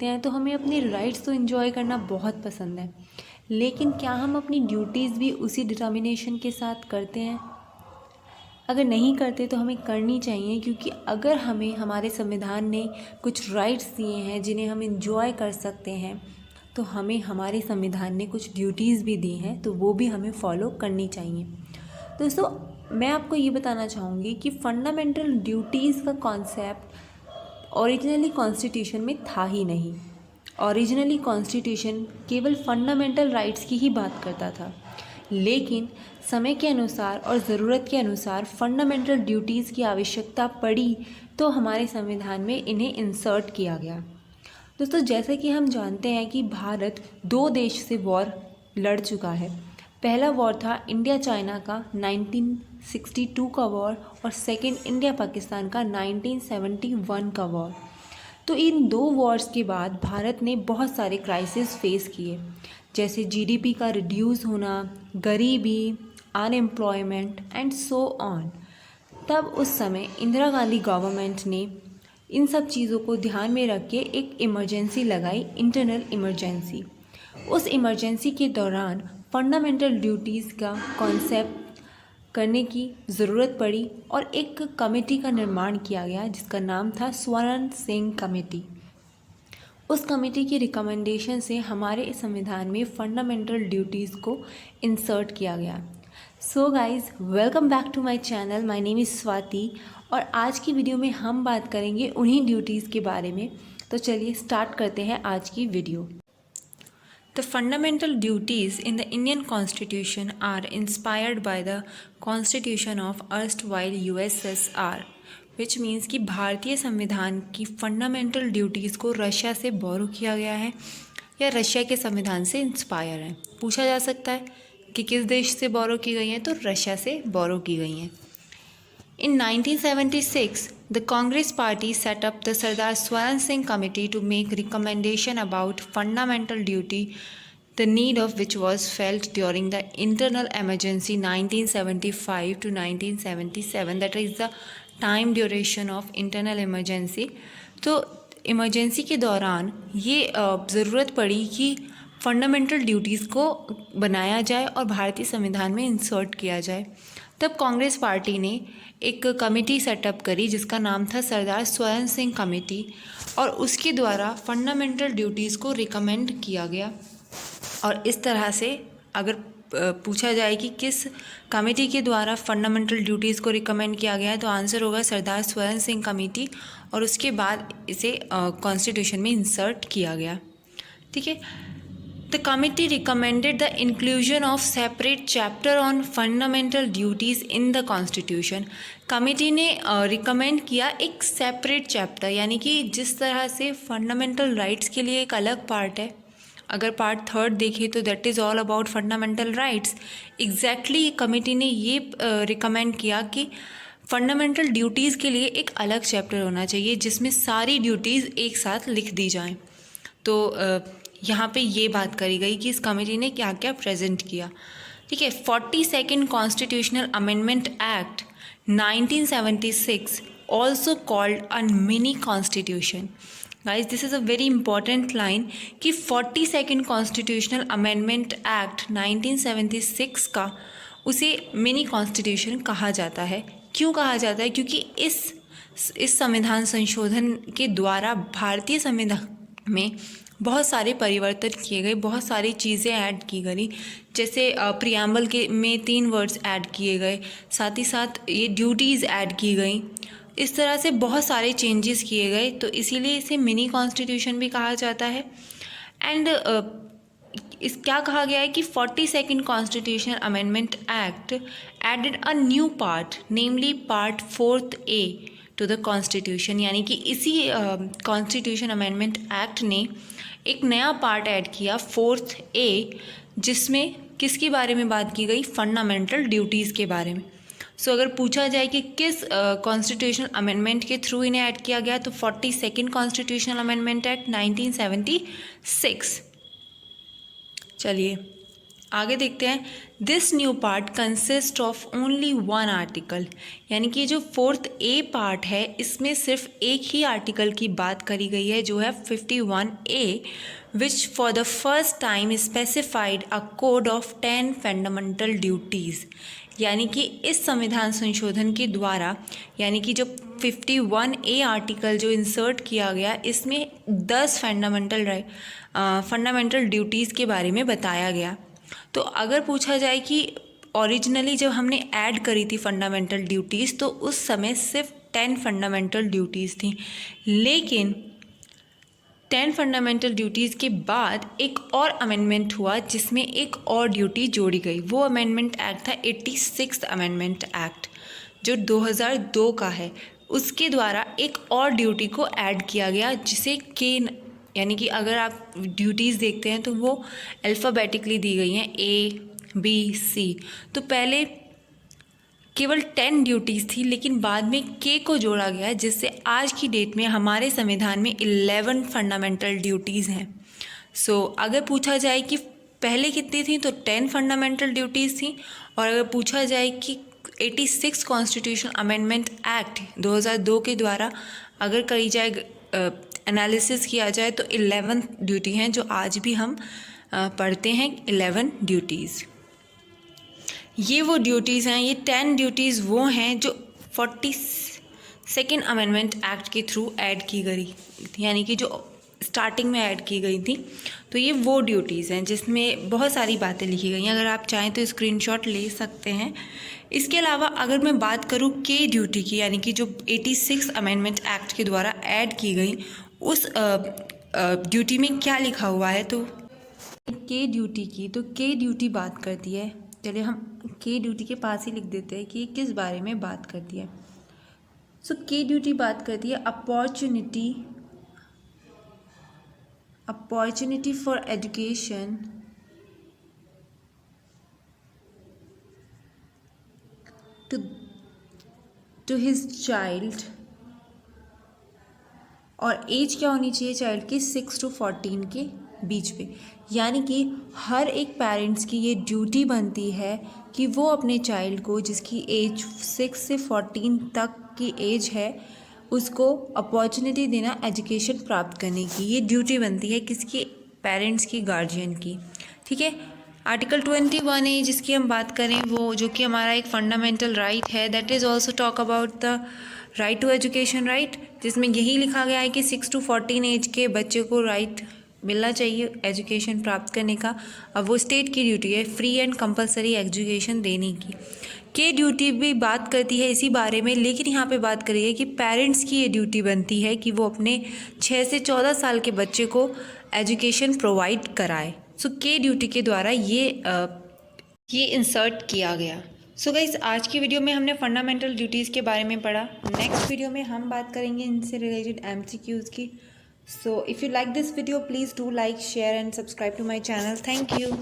देखते हैं तो हमें अपने राइट्स तो एंजॉय करना बहुत पसंद है, लेकिन क्या हम अपनी ड्यूटीज़ भी उसी डिटर्मिनेशन के साथ करते हैं? अगर नहीं करते तो हमें करनी चाहिए, क्योंकि अगर हमें हमारे संविधान ने कुछ राइट्स दिए हैं जिन्हें हम एंजॉय कर सकते हैं, तो हमें हमारे संविधान ने कुछ ड्यूटीज़ भी दी हैं, तो वो भी हमें फॉलो करनी चाहिए। दोस्तों, मैं आपको ये बताना चाहूँगी कि फंडामेंटल ड्यूटीज़ का कॉन्सेप्ट ओरिजिनली कॉन्स्टिट्यूशन में था ही नहीं। ओरिजिनली कॉन्स्टिट्यूशन केवल फंडामेंटल राइट्स की ही बात करता था, लेकिन समय के अनुसार और ज़रूरत के अनुसार फंडामेंटल ड्यूटीज़ की आवश्यकता पड़ी तो हमारे संविधान में इन्हें इंसर्ट किया गया। दोस्तों, जैसे कि हम जानते हैं कि भारत 2 देश से वॉर लड़ चुका है। पहला वॉर था इंडिया चाइना का 1962 का वॉर, और सेकेंड इंडिया पाकिस्तान का 1971 का वॉर। तो इन 2 वॉर्स के बाद भारत ने बहुत सारे क्राइसिस फेस किए, जैसे जीडीपी का रिड्यूस होना, गरीबी, अनएम्प्लॉयमेंट एंड सो ऑन। तब उस समय इंदिरा गांधी गवर्नमेंट ने इन सब चीज़ों को ध्यान में रख के एक इमरजेंसी लगाई, इंटरनल इमरजेंसी। उस इमरजेंसी के दौरान फंडामेंटल ड्यूटीज़ का कॉन्सेप्ट करने की ज़रूरत पड़ी और एक कमेटी का निर्माण किया गया जिसका नाम था स्वर्ण सिंह कमेटी। उस कमेटी की रिकमेंडेशन से हमारे संविधान में फंडामेंटल ड्यूटीज़ को इंसर्ट किया गया। So guys, welcome back to my channel. My name is Swati, और आज की वीडियो में हम बात करेंगे उन्हीं ड्यूटीज़ के बारे में। तो चलिए स्टार्ट करते हैं आज की video. The fundamental duties in the Indian Constitution are inspired by the Constitution of erstwhile USSR, which means कि भारतीय संविधान की फंडामेंटल ड्यूटीज़ को रशिया से बोरो किया गया है या रशिया के संविधान से इंस्पायर है। पूछा जा सकता है कि किस देश से बोरो की गई हैं, तो रशिया से बोरो की गई हैं। In 1976, the Congress Party set up the Sardar Swaran Singh Committee to make recommendation about fundamental duty, the need of which was felt during the internal emergency 1975 to 1977. That is the time duration of internal emergency. तो emergency के दौरान ये ज़रूरत पड़ी कि fundamental duties को बनाया जाए और भारतीय संविधान में इंसर्ट किया जाए। तब कांग्रेस पार्टी ने एक कमेटी सेटअप करी जिसका नाम था सरदार स्वरण सिंह कमेटी, और उसके द्वारा फंडामेंटल ड्यूटीज़ को रिकमेंड किया गया। और इस तरह से अगर पूछा जाए कि किस कमेटी के द्वारा फंडामेंटल ड्यूटीज़ को रिकमेंड किया गया है, तो आंसर होगा सरदार स्वरण सिंह कमेटी, और उसके बाद इसे कॉन्स्टिट्यूशन में इंसर्ट किया गया। ठीक है। The committee recommended the inclusion of separate chapter on fundamental duties in the Constitution. Committee ने रिकमेंड किया एक सेपरेट चैप्टर, यानी कि जिस तरह से फंडामेंटल राइट्स के लिए एक अलग पार्ट है, अगर पार्ट 3 देखें तो that is all about fundamental rights. Exactly committee ने ये रिकमेंड किया कि फंडामेंटल ड्यूटीज़ के लिए एक अलग चैप्टर होना चाहिए जिसमें सारी ड्यूटीज़ एक साथ लिख दी जाएं। तो यहाँ पे ये बात करी गई कि इस कमेटी ने क्या क्या प्रेजेंट किया। ठीक है। 42nd constitutional amendment act 1976 also called a mini constitution. Guys, this is a very important line कि 42nd कॉन्स्टिट्यूशनल अमेंडमेंट एक्ट 1976 का उसे मिनी कॉन्स्टिट्यूशन कहा जाता है। क्यों कहा जाता है? क्योंकि इस संविधान संशोधन के द्वारा भारतीय संविधान में बहुत सारे परिवर्तन किए गए, बहुत सारी चीज़ें ऐड की गई, जैसे प्रियम्बल के में 3 वर्ड्स ऐड किए गए, साथ ही साथ ये ड्यूटीज़ ऐड की गई। इस तरह से बहुत सारे चेंजेस किए गए, तो इसीलिए इसे मिनी कॉन्स्टिट्यूशन भी कहा जाता है। एंड इस क्या कहा गया है कि 42nd constitutional amendment act added a new part, namely part 4th A to the constitution, यानी कि इसी कॉन्स्टिट्यूशन अमेंडमेंट एक्ट ने एक नया पार्ट ऐड किया 4th A, जिसमें किसके बारे में बात की गई? फंडामेंटल ड्यूटीज़ के बारे में। सो अगर पूछा जाए कि किस कॉन्स्टिट्यूशनल अमेंडमेंट के थ्रू इन्हें ऐड किया गया, तो 42nd कॉन्स्टिट्यूशनल अमेंडमेंट एक्ट 1976। चलिए आगे देखते हैं, this new part consist of only one article, यानी कि जो 4th A पार्ट है इसमें सिर्फ एक ही आर्टिकल की बात करी गई है जो है 51A, which for the first time specified a code of 10 fundamental duties, यानी कि इस संविधान संशोधन के द्वारा, यानी कि जो 51A आर्टिकल जो इंसर्ट किया गया इसमें 10 फंडामेंटल ड्यूटीज़ के बारे में बताया गया। तो अगर पूछा जाए कि ओरिजिनली जब हमने ऐड करी थी फंडामेंटल ड्यूटीज़ तो उस समय सिर्फ 10 फंडामेंटल ड्यूटीज़ थी, लेकिन 10 फंडामेंटल ड्यूटीज़ के बाद एक और अमेंडमेंट हुआ जिसमें एक और ड्यूटी जोड़ी गई। वो अमेंडमेंट एक्ट था 86 अमेंडमेंट एक्ट जो 2002 का है। उसके द्वारा एक और ड्यूटी को ऐड किया गया जिसे के, यानी कि अगर आप ड्यूटीज़ देखते हैं तो वो अल्फ़ाबेटिकली दी गई हैं ABC। तो पहले केवल 10 ड्यूटीज़ थी, लेकिन बाद में के को जोड़ा गया जिससे आज की डेट में हमारे संविधान में 11 फंडामेंटल ड्यूटीज़ हैं। सो अगर पूछा जाए कि पहले कितनी थी तो 10 फंडामेंटल ड्यूटीज़ थी, और अगर पूछा जाए कि 86 कॉन्स्टिट्यूशन अमेंडमेंट एक्ट 2002 के द्वारा अगर करी जाए एनालिसिस किया जाए तो 11 ड्यूटी हैं जो आज भी हम पढ़ते हैं। 11 ड्यूटीज़, ये वो ड्यूटीज़ हैं, ये 10 ड्यूटीज़ वो हैं जो 42nd अमेंडमेंट एक्ट के थ्रू ऐड की गई, यानी कि जो स्टार्टिंग में ऐड की गई थी। तो ये वो ड्यूटीज़ हैं जिसमें बहुत सारी बातें लिखी गई हैं, अगर आप चाहें तो स्क्रीनशॉट ले सकते हैं। इसके अलावा अगर मैं बात करूँ के ड्यूटी की, यानी कि जो 86 अमेंडमेंट एक्ट के द्वारा ऐड की गई उस ड्यूटी में क्या लिखा हुआ है, तो के ड्यूटी की, तो के ड्यूटी बात करती है, चलिए हम के ड्यूटी के पास ही लिख देते हैं कि ये किस बारे में बात करती है। सो के ड्यूटी बात करती है opportunity for education to his child, और एज क्या होनी चाहिए चाइल्ड की 6 to 14 के बीच पे, यानी कि हर एक पेरेंट्स की ये ड्यूटी बनती है कि वो अपने चाइल्ड को जिसकी एज 6 से 14 तक की एज है उसको अपॉर्चुनिटी देना एजुकेशन प्राप्त करने की, ये ड्यूटी बनती है किसकी, पेरेंट्स की, गार्जियन की। ठीक है, आर्टिकल 21A जिसकी हम बात करें वो जो कि हमारा एक फंडामेंटल राइट है, that is also talk about the right to education right, जिसमें यही लिखा गया है कि 6 to 14 एज के बच्चे को राइट मिलना चाहिए एजुकेशन प्राप्त करने का। अब वो स्टेट की ड्यूटी है फ्री एंड कंपलसरी एजुकेशन देने की। के ड्यूटी भी बात करती है इसी बारे में, लेकिन यहाँ पे बात करी है कि पेरेंट्स की ये ड्यूटी बनती है कि वो अपने 6 से 14 साल के बच्चे को एजुकेशन प्रोवाइड कराए। सो के ड्यूटी के द्वारा ये इंसर्ट किया गया। सो गाइस, आज की वीडियो में हमने फंडामेंटल ड्यूटीज़ के बारे में पढ़ा। नेक्स्ट वीडियो में हम बात करेंगे इनसे रिलेटेड MCQs की। So if you like this video please do like, share and subscribe to my channel. Thank you.